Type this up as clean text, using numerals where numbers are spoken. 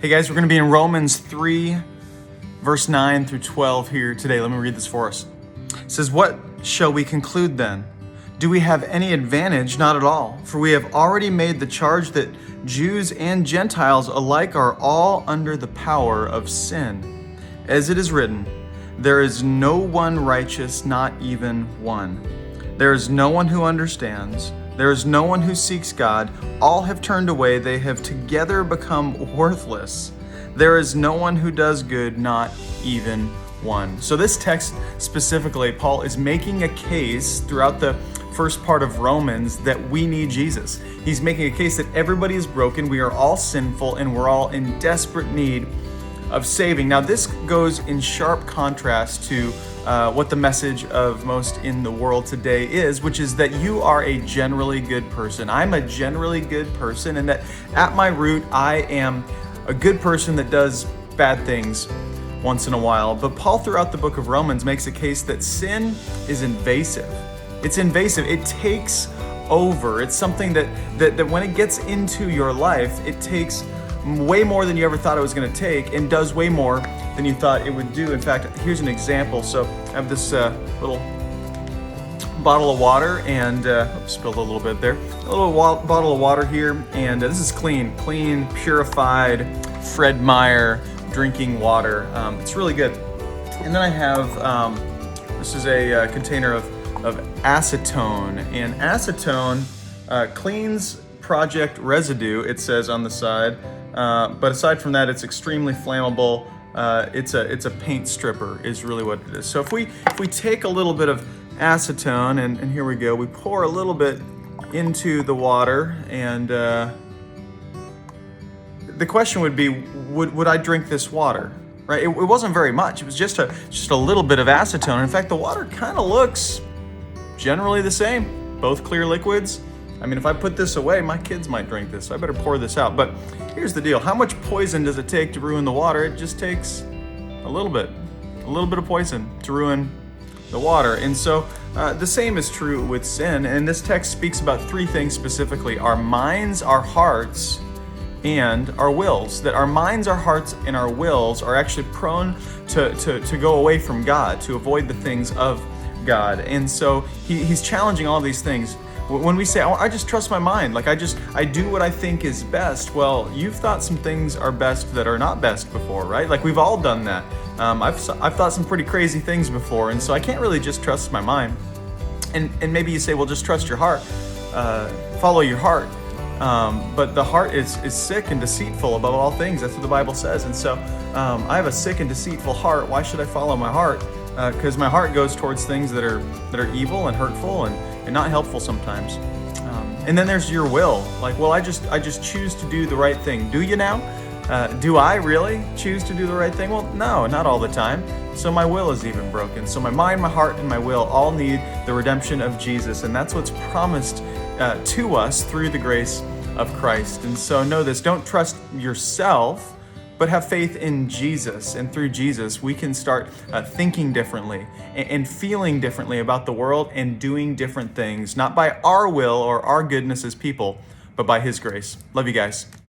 Hey guys, we're going to be in Romans 3, verse 9 through 12 here today. Let me read this for us. It says, "What shall we conclude then? Do we have any advantage? Not at all. For we have already made the charge that Jews and Gentiles alike are all under the power of sin. As it is written, there is no one righteous, not even one. There is no one who understands. There is no one who seeks God. All have turned away. They have together become worthless. There is no one who does good, not even one." So this text specifically, Paul is making a case throughout the first part of Romans that we need Jesus. He's making a case that everybody is broken, we are all sinful, and we're all in desperate need of saving. Now this goes in sharp contrast to what the message of most in the world today is, which is that you are a generally good person. I'm a generally good person, and that at my root, I am a good person that does bad things once in a while. But Paul, throughout the book of Romans, makes a case that sin is invasive. It's invasive. It takes over. It's something that when it gets into your life, it takes way more than you ever thought it was going to take, and does way more than you thought it would do. In fact, here's an example. So I have this little bottle of water, and spilled a little bit there. A little bottle of water here, and this is clean, purified Fred Meyer drinking water. It's really good. And then I have this is a container of acetone, and acetone cleans project residue, it says on the side. But aside from that, it's extremely flammable. It's a paint stripper is really what it is. So if we take a little bit of acetone, and here we go, we pour a little bit into the water, and the question would be, would I drink this water? Right? It wasn't very much. It was just a little bit of acetone. In fact, the water kind of looks generally the same. Both clear liquids. I mean, if I put this away, my kids might drink this, so I better pour this out. But here's the deal. How much poison does it take to ruin the water? It just takes a little bit of poison to ruin the water. And so the same is true with sin. And this text speaks about three things specifically: our minds, our hearts, and our wills. That our minds, our hearts, and our wills are actually prone to go away from God, to avoid the things of God. And so he's challenging all these things. When we say, "Oh, I just trust my mind, like I do what I think is best," well, you've thought some things are best that are not best before, right? Like we've all done that. I've thought some pretty crazy things before, and so I can't really just trust my mind. And maybe you say, "Well, just trust your heart, follow your heart." But the heart is sick and deceitful above all things. That's what the Bible says. And so I have a sick and deceitful heart. Why should I follow my heart? Because my heart goes towards things that are evil and hurtful and not helpful sometimes. And then there's your will. Like, well, I just choose to do the right thing. Do you now? Do I really choose to do the right thing? Well, no, not all the time. So my will is even broken. So my mind, my heart, and my will all need the redemption of Jesus. And that's what's promised to us through the grace of Christ. And so know this, don't trust yourself, but have faith in Jesus. And through Jesus, we can start thinking differently and feeling differently about the world and doing different things, not by our will or our goodness as people, but by His grace. Love you guys.